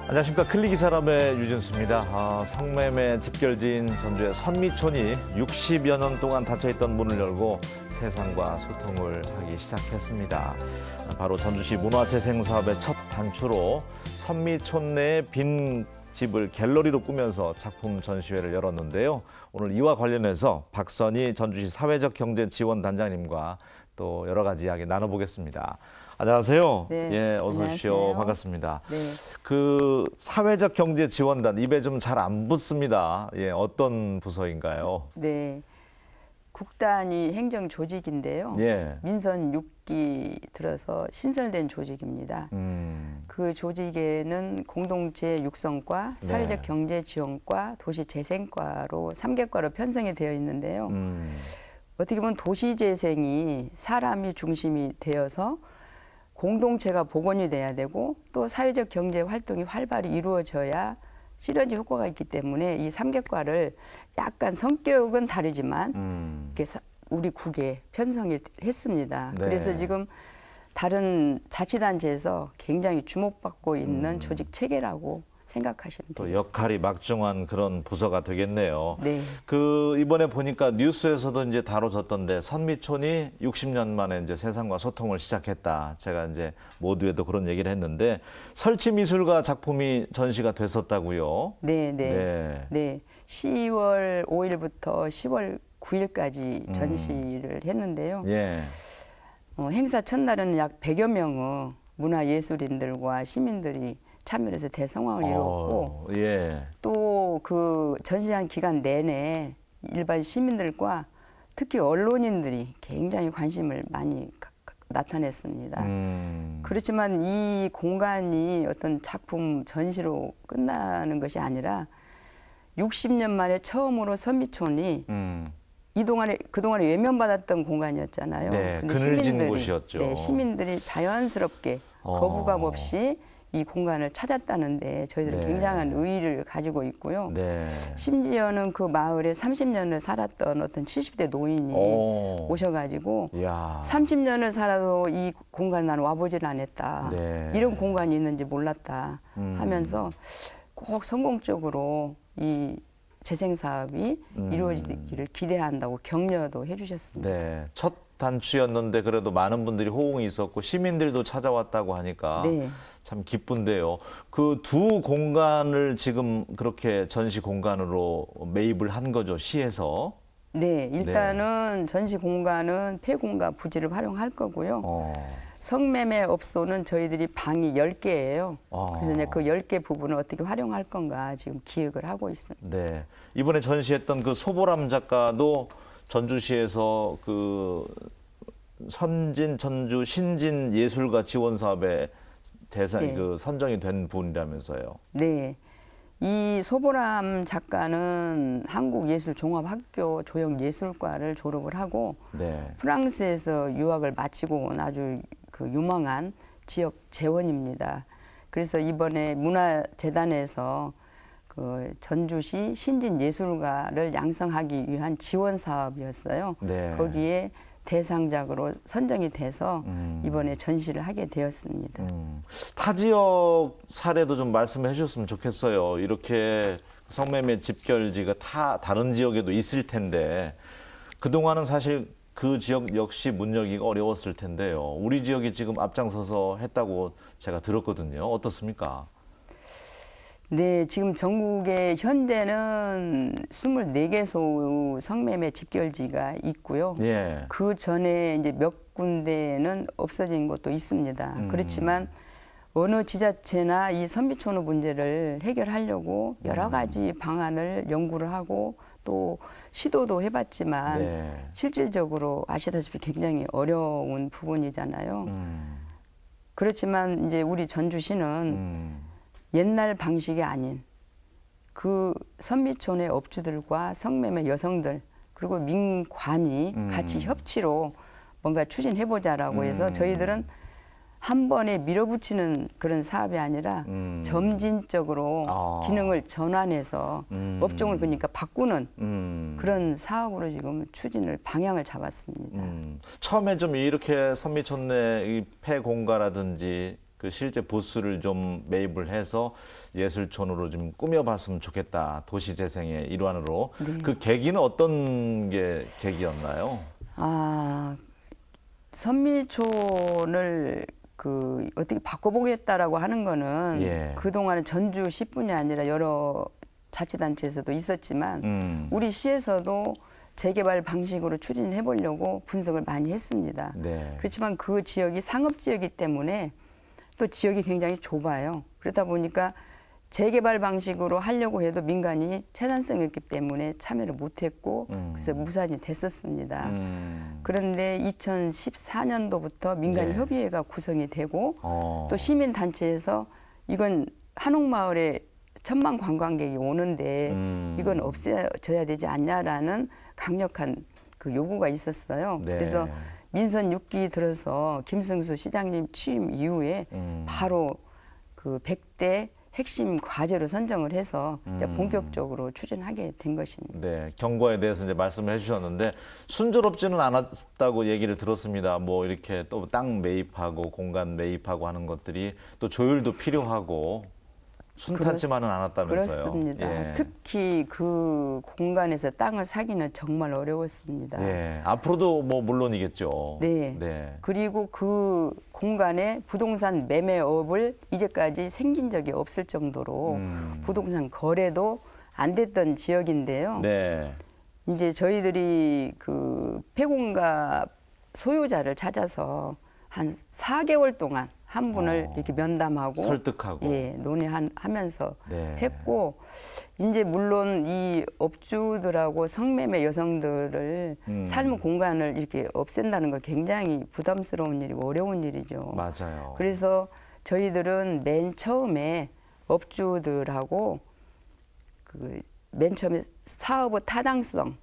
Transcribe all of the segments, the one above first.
안녕하십니까. 클릭이 사람의 유진수입니다. 성매매 집결지인 전주의 선미촌이 60여 년 동안 닫혀있던 문을 열고 세상과 소통을 하기 시작했습니다. 바로 전주시 문화재생사업의 첫 단추로 선미촌 내의 빈 집을 갤러리로 꾸면서 작품 전시회를 열었는데요. 오늘 이와 관련해서 박선희 전주시 사회적경제지원단장님과 또 여러 가지 이야기 나눠보겠습니다. 안녕하세요. 네, 예, 어서 오십시오. 안녕하세요. 반갑습니다. 네. 그 사회적 경제 지원단 입에 좀 잘 안 붙습니다. 예, 어떤 부서인가요? 네. 국단위 행정 조직인데요. 예. 민선 6기 들어서 신설된 조직입니다. 그 조직에는 공동체 육성과 사회적 네. 경제 지원과 도시 재생과로 3개과로 편성이 되어 있는데요. 어떻게 보면 도시 재생이 사람이 중심이 되어서 공동체가 복원이 돼야 되고 또 사회적 경제 활동이 활발히 이루어져야 시너지 효과가 있기 때문에 이 3개과를 약간 성격은 다르지만 이렇게 우리 국에 편성을 했습니다. 네. 그래서 지금 다른 자치단체에서 굉장히 주목받고 있는 조직 체계라고 생각하시면 또 되겠습니다. 역할이 막중한 그런 부서가 되겠네요. 네. 그 이번에 보니까 뉴스에서도 이제 다뤄졌던데 선미촌이 60년 만에 이제 세상과 소통을 시작했다. 제가 이제 모두에도 그런 얘기를 했는데 설치 미술가 작품이 전시가 됐었다고요. 네, 네. 네. 네. 10월 5일부터 10월 9일까지 전시를 했는데요. 예. 행사 첫날은 약 100여 명의 문화예술인들과 시민들이 참여를 해서 대성황을 이뤘고 예. 또 그 전시한 기간 내내 일반 시민들과 특히 언론인들이 굉장히 관심을 많이 나타냈습니다. 그렇지만 이 공간이 어떤 작품 전시로 끝나는 것이 아니라 60년 만에 처음으로 선미촌이 그동안에 외면받았던 공간이었잖아요. 네, 근데 그늘진 곳이었죠. 네, 시민들이 자연스럽게 거부감 없이 이 공간을 찾았다는데 저희들은 네. 굉장한 의의를 가지고 있고요. 네. 심지어는 그 마을에 30년을 살았던 어떤 70대 노인이 오셔가지고 야. 30년을 살아도 이 공간 나는 와보질 않았다. 네. 이런 공간이 있는지 몰랐다 하면서 꼭 성공적으로 이 재생 사업이 이루어지기를 기대한다고 격려도 해주셨습니다. 네. 첫 단추였는데 그래도 많은 분들이 호응이 있었고 시민들도 찾아왔다고 하니까 네. 참 기쁜데요. 그 두 공간을 지금 그렇게 전시 공간으로 매입을 한 거죠, 시에서. 네, 일단은 전시 공간은 폐공과 부지를 활용할 거고요. 성매매 업소는 저희들이 방이 10개예요. 그래서 이제 그 10개 부분을 어떻게 활용할 건가 지금 기획을 하고 있습니다. 네. 이번에 전시했던 그 소보람 작가도 전주시에서 그 선진 전주 신진 예술가 지원 사업에 대상 네. 그 선정이 된 분이라면서요. 네. 이 소보람 작가는 한국예술종합학교 조형예술과를 졸업을 하고 네. 프랑스에서 유학을 마치고 온 아주 그 유망한 지역 재원입니다. 그래서 이번에 문화재단에서 그 전주시 신진 예술가를 양성하기 위한 지원 사업이었어요. 네. 거기에 대상작으로 선정이 돼서 이번에 전시를 하게 되었습니다. 타 지역 사례도 좀 말씀해 주셨으면 좋겠어요. 이렇게 성매매 집결지가 다른 지역에도 있을 텐데 그동안은 사실 그 지역 역시 문 열기가 어려웠을 텐데요. 우리 지역이 지금 앞장서서 했다고 제가 들었거든요. 어떻습니까? 네, 지금 전국에 현재는 24개소 성매매 집결지가 있고요. 예. 그 전에 이제 몇 군데는 없어진 곳도 있습니다. 그렇지만 어느 지자체나 이 선미촌의 문제를 해결하려고 여러 가지 방안을 연구를 하고 또 시도도 해봤지만 네. 실질적으로 아시다시피 굉장히 어려운 부분이잖아요. 그렇지만 이제 우리 전주시는 옛날 방식이 아닌 그 선미촌의 업주들과 성매매 여성들 그리고 민관이 같이 협치로 뭔가 추진해보자라고 해서 저희들은 한 번에 밀어붙이는 그런 사업이 아니라 점진적으로 기능을 전환해서 업종을 그러니까 바꾸는 그런 사업으로 지금 추진을 방향을 잡았습니다. 처음에 좀 이렇게 선미촌내 이 폐공가라든지 그 실제 부스를 좀 매입을 해서 예술촌으로 좀 꾸며봤으면 좋겠다. 도시재생의 일환으로. 네. 그 계기는 어떤 게 계기였나요? 선미촌을 그 어떻게 바꿔보겠다라고 하는 거는 예. 그동안은 전주 시뿐이 아니라 여러 자치단체에서도 있었지만 우리 시에서도 재개발 방식으로 추진해 보려고 분석을 많이 했습니다. 네. 그렇지만 그 지역이 상업지역이기 때문에 또 지역이 굉장히 좁아요. 그러다 보니까 재개발 방식으로 하려고 해도 민간이 채단성이 없기 때문에 참여를 못했고 그래서 무산이 됐었습니다. 그런데 2014년도부터 민간협의회가 구성이 되고 또 시민단체에서 이건 한옥마을에 1000만 관광객이 오는데 이건 없애져야 되지 않냐라는 강력한 그 요구가 있었어요. 네. 그래서 민선 6기 들어서 김승수 시장님 취임 이후에 바로 그 100대 핵심 과제로 선정을 해서 이제 본격적으로 추진하게 된 것입니다. 네, 경과에 대해서 이제 말씀을 해주셨는데 순조롭지는 않았다고 얘기를 들었습니다. 뭐 이렇게 또 땅 매입하고 공간 매입하고 하는 것들이 또 조율도 필요하고 순탄치만은 않았다면서요. 그렇습니다. 예. 특히 그 공간에서 땅을 사기는 정말 어려웠습니다. 예, 앞으로도 뭐 물론이겠죠. 네. 네. 그리고 그 공간에 부동산 매매업을 이제까지 생긴 적이 없을 정도로 부동산 거래도 안 됐던 지역인데요. 네. 이제 저희들이 그 폐공가 소유자를 찾아서 한 4개월 동안 한 분을 이렇게 면담하고 설득하고 예, 논의하면서 네. 했고 이제 물론 이 업주들하고 성매매 여성들을 삶의 공간을 이렇게 없앤다는 거 굉장히 부담스러운 일이고 어려운 일이죠. 맞아요. 그래서 저희들은 맨 처음에 업주들하고 그 맨 처음에 사업의 타당성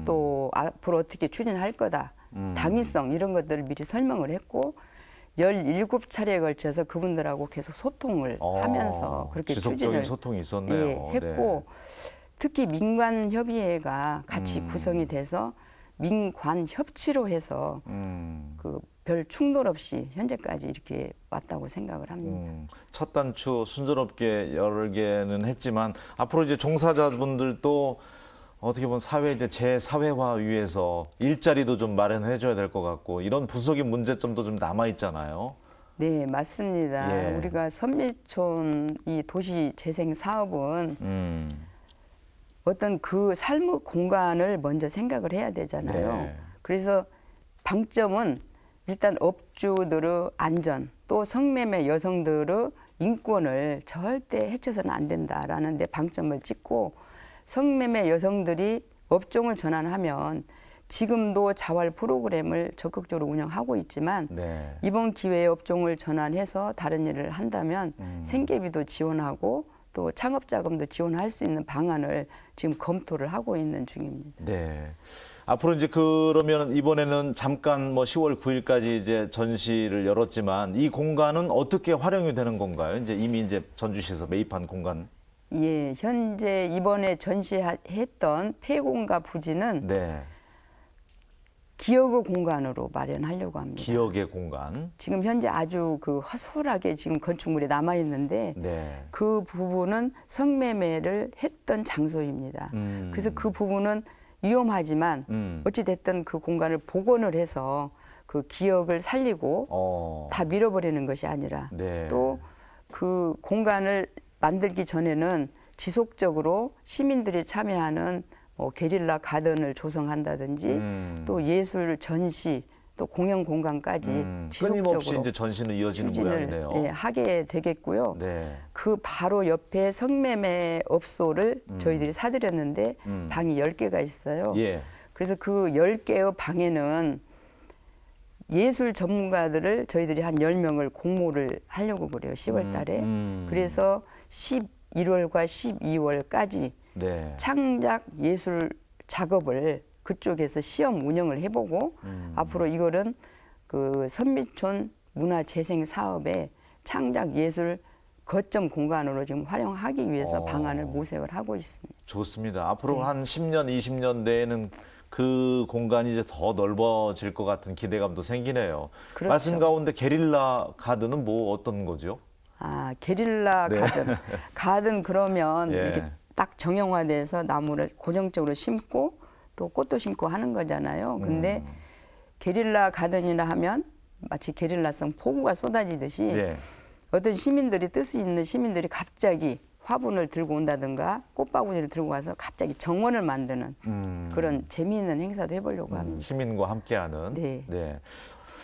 또 앞으로 어떻게 추진할 거다 당위성 이런 것들을 미리 설명을 했고 17차례에 걸쳐서 그분들하고 계속 소통을 하면서 그렇게 지속적인 추진을 소통이 있었네요. 예, 했고 특히 민관협의회가 같이 구성이 돼서 민관 협치로 해서 그 별 충돌 없이 현재까지 이렇게 왔다고 생각을 합니다. 첫 단추 순조롭게 열게는 했지만 앞으로 이제 종사자분들도 어떻게 보면 사회 이제 재사회화 위해서 일자리도 좀 마련해 줘야 될 것 같고 이런 부수적인 문제점도 좀 남아 있잖아요. 네, 맞습니다. 예. 우리가 선미촌 이 도시 재생 사업은 어떤 그 삶의 공간을 먼저 생각을 해야 되잖아요. 네. 그래서 방점은 일단 업주들의 안전 또 성매매 여성들의 인권을 절대 해쳐서는 안 된다라는 데 방점을 찍고 성매매 여성들이 업종을 전환하면 지금도 자활 프로그램을 적극적으로 운영하고 있지만 네. 이번 기회에 업종을 전환해서 다른 일을 한다면 생계비도 지원하고 또 창업자금도 지원할 수 있는 방안을 지금 검토를 하고 있는 중입니다. 네. 앞으로 이제 그러면 이번에는 잠깐 뭐 10월 9일까지 이제 전시를 열었지만 이 공간은 어떻게 활용이 되는 건가요? 이제 이미 이제 전주시에서 매입한 공간. 예, 현재 이번에 전시했던 폐공가 부지는 네. 기억의 공간으로 마련하려고 합니다. 기억의 공간. 지금 현재 아주 그 허술하게 지금 건축물이 남아 있는데 네. 그 부분은 성매매를 했던 장소입니다. 그래서 그 부분은 위험하지만 어찌 됐든 그 공간을 복원을 해서 그 기억을 살리고 다 밀어버리는 것이 아니라 네. 또 그 공간을 만들기 전에는 지속적으로 시민들이 참여하는 뭐 게릴라 가든을 조성한다든지 또 예술 전시 또 공연 공간까지 지속적으로 끊임없이 이제 전시는 이어지는 모양이네요. 예, 하게 되겠고요. 네. 그 바로 옆에 성매매 업소를 저희들이 사들였는데 방이 10개가 있어요. 예. 그래서 그 10개의 방에는 예술 전문가들을 저희들이 한 10명을 공모를 하려고 그래요. 10월 달에. 그래서 11월과 12월까지 네. 창작 예술 작업을 그쪽에서 시험 운영을 해보고 앞으로 이거는 그 선미촌 문화재생 사업의 창작 예술 거점 공간으로 지금 활용하기 위해서 방안을 모색을 하고 있습니다. 좋습니다. 앞으로 네. 한 10년, 20년 내에는 그 공간이 이제 더 넓어질 것 같은 기대감도 생기네요. 그렇죠. 말씀 가운데 게릴라 가든은 뭐 어떤 거죠? 아, 게릴라 네. 가든. 가든 그러면 예. 이렇게 딱 정형화돼서 나무를 고정적으로 심고 또 꽃도 심고 하는 거잖아요. 근데 게릴라 가든이라 하면 마치 게릴라성 폭우가 쏟아지듯이 네. 어떤 시민들이 뜻이 있는 시민들이 갑자기 화분을 들고 온다든가 꽃바구니를 들고 와서 갑자기 정원을 만드는 그런 재미있는 행사도 해보려고 합니다. 시민과 함께하는. 네.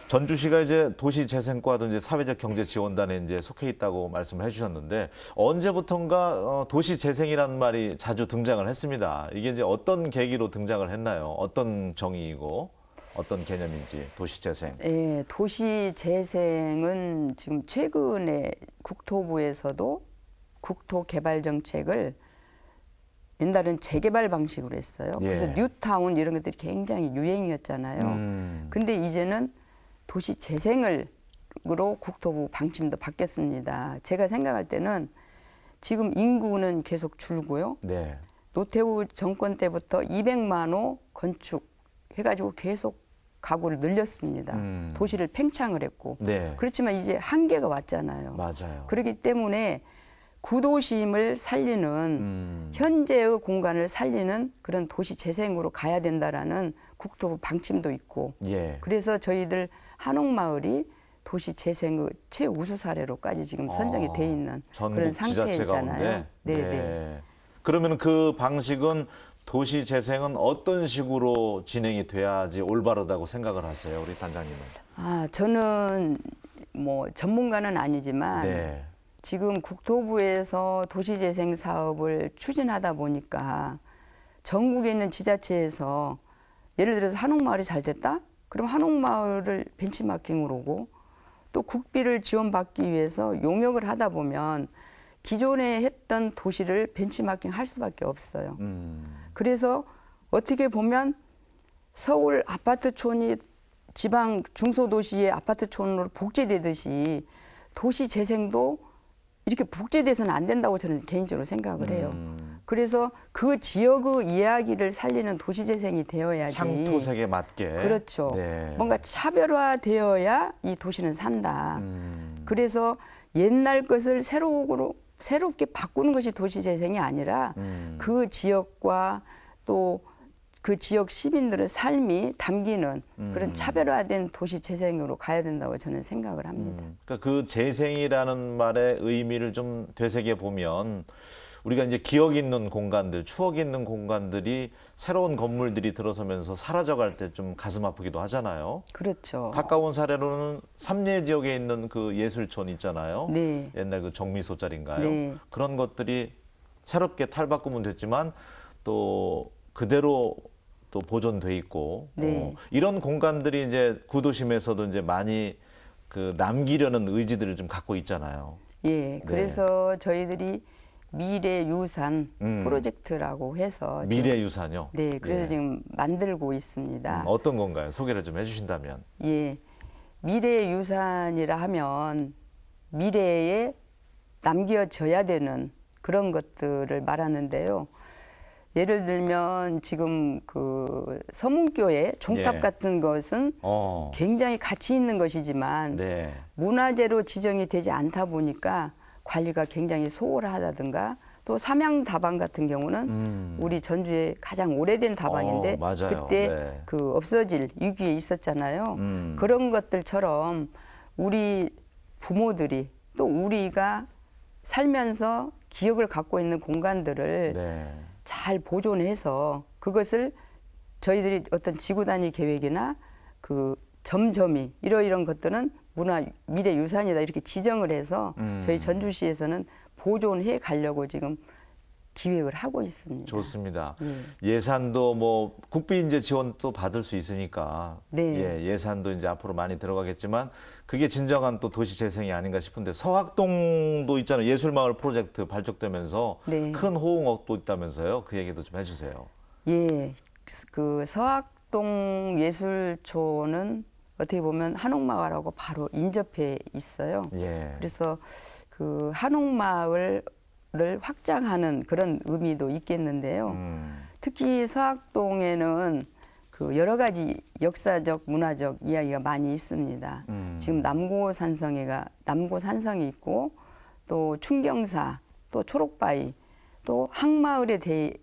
전주시가 이제 도시재생과도 이제 사회적 경제 지원단에 이제 속해 있다고 말씀을 해주셨는데 언제부턴가 도시재생이라는 말이 자주 등장을 했습니다. 이게 이제 어떤 계기로 등장을 했나요? 어떤 정의이고 어떤 개념인지 도시재생. 예, 도시재생은 지금 최근에 국토부에서도 국토개발정책을 옛날엔 재개발 방식으로 했어요. 예. 그래서 뉴타운 이런 것들이 굉장히 유행이었잖아요. 근데 이제는 도시재생으로 국토부 방침도 바뀌었습니다. 제가 생각할 때는 지금 인구는 계속 줄고요. 네. 노태우 정권 때부터 200만 호 건축해가지고 계속 가구를 늘렸습니다. 도시를 팽창을 했고. 네. 그렇지만 이제 한계가 왔잖아요. 맞아요. 그렇기 때문에 구도심을 살리는 현재의 공간을 살리는 그런 도시 재생으로 가야 된다라는 국토부 방침도 있고. 예. 그래서 저희들 한옥마을이 도시 재생의 최우수 사례로까지 지금 선정이 돼 있는 그런 상태잖아요. 네. 그러면 그 방식은 도시 재생은 어떤 식으로 진행이 돼야지 올바르다고 생각을 하세요, 우리 단장님은? 아, 저는 뭐 전문가는 아니지만 네. 지금 국토부에서 도시재생 사업을 추진하다 보니까 전국에 있는 지자체에서 예를 들어서 한옥마을이 잘 됐다? 그럼 한옥마을을 벤치마킹으로 오고 또 국비를 지원받기 위해서 용역을 하다 보면 기존에 했던 도시를 벤치마킹 할 수밖에 없어요. 그래서 어떻게 보면 서울 아파트촌이 지방 중소도시의 아파트촌으로 복제되듯이 도시 재생도 이렇게 복제돼서는 안 된다고 저는 개인적으로 생각을 해요. 그래서 그 지역의 이야기를 살리는 도시 재생이 되어야지. 향토색에 맞게. 그렇죠. 네. 뭔가 차별화되어야 이 도시는 산다. 그래서 옛날 것을 새롭게 바꾸는 것이 도시 재생이 아니라 그 지역과 또 그 지역 시민들의 삶이 담기는 그런 차별화된 도시 재생으로 가야 된다고 저는 생각을 합니다. 그러니까 그 재생이라는 말의 의미를 좀 되새겨 보면 우리가 이제 기억 있는 공간들, 추억 있는 공간들이 새로운 건물들이 들어서면서 사라져갈 때 좀 가슴 아프기도 하잖아요. 그렇죠. 가까운 사례로는 삼례 지역에 있는 그 예술촌 있잖아요. 네. 옛날 그 정미소짜리인가요? 네. 그런 것들이 새롭게 탈바꾸면 됐지만 또 그대로 또 보존돼 있고 네. 이런 공간들이 이제 구도심에서도 이제 많이 그 남기려는 의지들을 좀 갖고 있잖아요. 예, 그래서 저희들이 미래유산 프로젝트라고 해서 미래유산요? 네, 그래서 예. 지금 만들고 있습니다. 어떤 건가요? 소개를 좀 해주신다면. 예, 미래유산이라 하면 미래에 남겨져야 되는 그런 것들을 말하는데요. 예를 들면 지금 그 서문교회 종탑 예. 같은 것은 굉장히 가치 있는 것이지만 네. 문화재로 지정이 되지 않다 보니까 관리가 굉장히 소홀하다든가 또 삼양다방 같은 경우는 우리 전주의 가장 오래된 다방인데 맞아요. 그때 네. 그 없어질 위기에 있었잖아요. 그런 것들처럼 우리 부모들이 또 우리가 살면서 기억을 갖고 있는 공간들을 네. 잘 보존해서 그것을 저희들이 어떤 지구 단위 계획이나 그 점점이 이런 것들은 미래유산이다 이렇게 지정을 해서 저희 전주시에서는 보존해 가려고 지금 기획을 하고 있습니다. 좋습니다. 예산도 뭐 국비 이제 지원도 받을 수 있으니까 네. 예산도 이제 앞으로 많이 들어가겠지만 그게 진정한 또 도시 재생이 아닌가 싶은데 서학동도 있잖아요. 예술마을 프로젝트 발족되면서 네. 큰 호응도 있다면서요. 그 얘기도 좀 해주세요. 예, 그 서학동 예술촌은 어떻게 보면 한옥마을하고 바로 인접해 있어요. 예. 그래서 그 한옥마을을 확장하는 그런 의미도 있겠는데요. 특히 서학동에는 그 여러 가지 역사적, 문화적 이야기가 많이 있습니다. 지금 남고산성이 있고 또 충경사, 또 초록바위, 또 항마을에 대해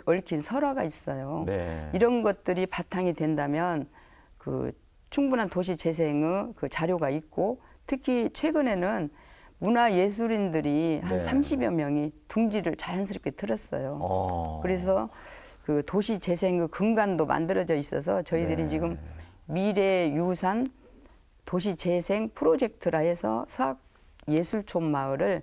얽힌 설화가 있어요. 네. 이런 것들이 바탕이 된다면 그 충분한 도시 재생의 그 자료가 있고 특히 최근에는 문화예술인들이 한 네. 30여 명이 둥지를 자연스럽게 들었어요. 그래서 그 도시 재생의 근간도 만들어져 있어서 저희들이 네. 지금 미래 유산 도시 재생 프로젝트라 해서 서학 예술촌 마을을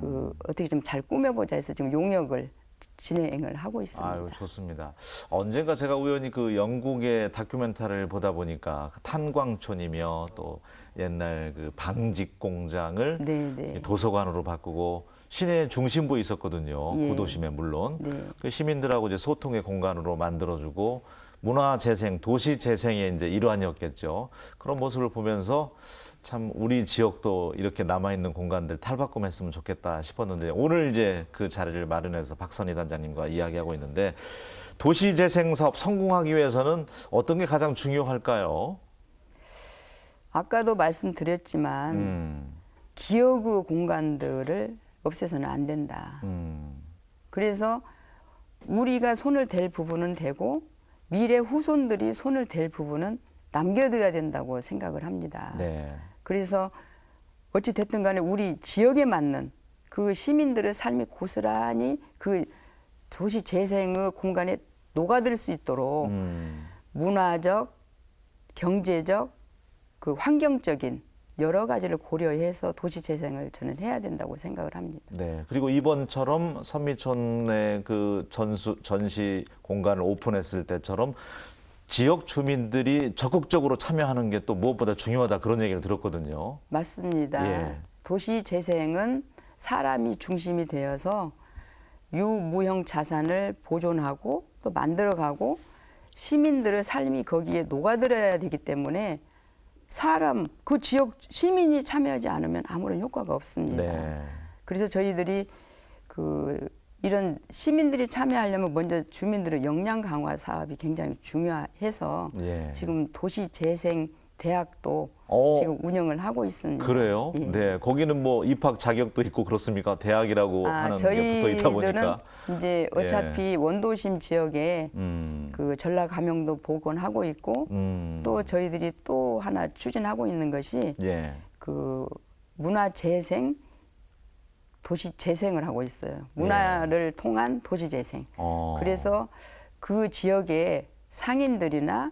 그 어떻게 좀 잘 꾸며보자 해서 지금 용역을 진행을 하고 있습니다. 아유, 좋습니다. 언젠가 제가 우연히 그 영국의 다큐멘터리를 보다 보니까 그 탄광촌이며 또 옛날 그 방직 공장을 네. 도서관으로 바꾸고 시내 중심부에 있었거든요. 예. 구도심에 물론. 네. 그 시민들하고 이제 소통의 공간으로 만들어주고 문화 재생, 도시 재생의 이제 일환이었겠죠. 그런 모습을 보면서 참 우리 지역도 이렇게 남아있는 공간들 탈바꿈했으면 좋겠다 싶었는데 오늘 이제 그 자리를 마련해서 박선희 단장님과 이야기하고 있는데 도시재생 사업 성공하기 위해서는 어떤 게 가장 중요할까요? 아까도 말씀드렸지만 기억의 공간들을 없애서는 안 된다. 그래서 우리가 손을 댈 부분은 되고 미래 후손들이 손을 댈 부분은 남겨둬야 된다고 생각을 합니다. 네. 그래서 어찌 됐든 간에 우리 지역에 맞는 그 시민들의 삶이 고스란히 그 도시 재생의 공간에 녹아들 수 있도록 문화적, 경제적, 그 환경적인 여러 가지를 고려해서 도시 재생을 저는 해야 된다고 생각을 합니다. 네. 그리고 이번처럼 선미촌의 그 전시 공간을 오픈했을 때처럼 지역 주민들이 적극적으로 참여하는 게 또 무엇보다 중요하다 그런 얘기를 들었거든요. 맞습니다. 예. 도시 재생은 사람이 중심이 되어서 유무형 자산을 보존하고 또 만들어가고 시민들의 삶이 거기에 녹아들어야 되기 때문에 사람, 그 지역 시민이 참여하지 않으면 아무런 효과가 없습니다. 네. 그래서 저희들이 이런 시민들이 참여하려면 먼저 주민들의 역량 강화 사업이 굉장히 중요해서 예. 지금 도시 재생 대학도 지금 운영을 하고 있습니다. 그래요? 예. 네. 거기는 뭐 입학 자격도 있고 그렇습니까? 대학이라고 하는 게 붙어 있다 보니까. 이제 어차피 원도심 지역에 그 전라 감영도 복원하고 있고 또 저희들이 또 하나 추진하고 있는 것이 예. 그 문화 재생 도시 재생을 하고 있어요. 문화를 통한 도시 재생. 그래서 그 지역의 상인들이나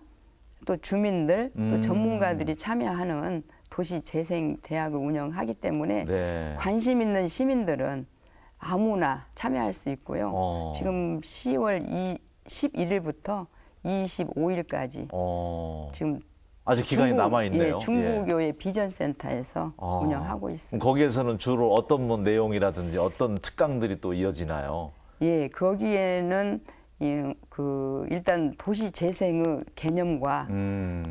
또 주민들, 또 전문가들이 참여하는 도시 재생 대학을 운영하기 때문에 네. 관심 있는 시민들은 아무나 참여할 수 있고요. 지금 10월 11일부터 25일까지 지금 아직 기간이 남아 있네요. 예, 중부교회 비전센터에서 운영하고 있습니다. 거기에서는 주로 어떤 뭐 내용이라든지 어떤 특강들이 또 이어지나요? 예, 거기에는 일단 도시 재생의 개념과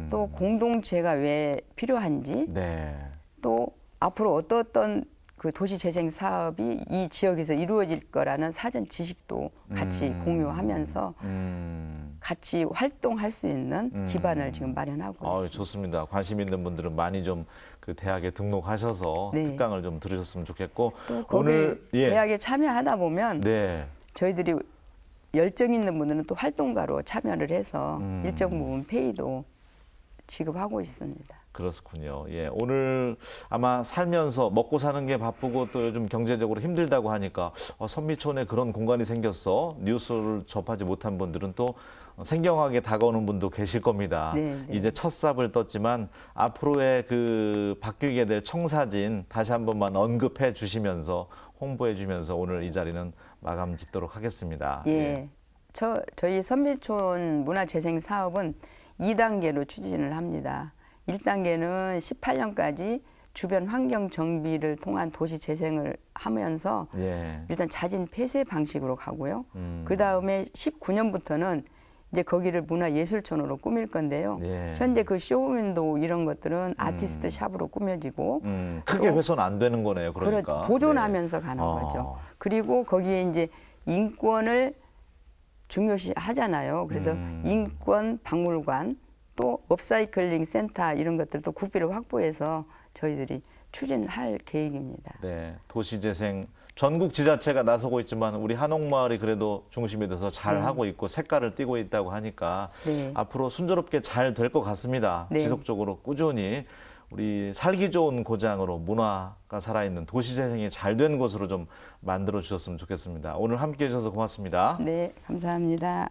또 공동체가 왜 필요한지 네. 또 앞으로 어떤 그 도시 재생 사업이 이 지역에서 이루어질 거라는 사전 지식도 같이 공유하면서 같이 활동할 수 있는 기반을 지금 마련하고 있습니다. 좋습니다. 관심 있는 분들은 많이 좀 그 대학에 등록하셔서 네. 특강을 좀 들으셨으면 좋겠고 또 거기 대학에 참여하다 보면 네. 저희들이 열정 있는 분들은 또 활동가로 참여를 해서 일정 부분 페이도 지급하고 있습니다. 그렇군요. 예, 오늘 아마 살면서 먹고 사는 게 바쁘고 또 요즘 경제적으로 힘들다고 하니까 선미촌에 그런 공간이 생겼어. 뉴스를 접하지 못한 분들은 또 생경하게 다가오는 분도 계실 겁니다. 네. 이제 첫 삽을 떴지만 앞으로의 그 바뀌게 될 청사진 다시 한 번만 언급해 주시면서 홍보해 주면서 오늘 이 자리는 마감 짓도록 하겠습니다. 예. 저희 선미촌 문화재생 사업은 2단계로 추진을 합니다. 1단계는 18년까지 주변 환경 정비를 통한 도시 재생을 하면서 일단 자진 폐쇄 방식으로 가고요. 그다음에 19년부터는 이제 거기를 문화예술촌으로 꾸밀 건데요. 예. 현재 그 쇼윈도 이런 것들은 아티스트 샵으로 꾸며지고 크게 훼손 안 되는 거네요. 그러니까. 그렇죠. 보존하면서 가는 거죠. 그리고 거기에 이제 인권을 중요시 하잖아요. 그래서 인권 박물관 또 업사이클링 센터 이런 것들도 국비를 확보해서 저희들이 추진할 계획입니다. 네, 도시재생 전국 지자체가 나서고 있지만 우리 한옥마을이 그래도 중심이 돼서 잘 하고 있고 색깔을 띠고 있다고 하니까 네. 앞으로 순조롭게 잘 될 것 같습니다. 네. 지속적으로 꾸준히 우리 살기 좋은 고장으로 문화가 살아있는 도시재생이 잘 된 곳으로 좀 만들어 주셨으면 좋겠습니다. 오늘 함께해 주셔서 고맙습니다. 네, 감사합니다.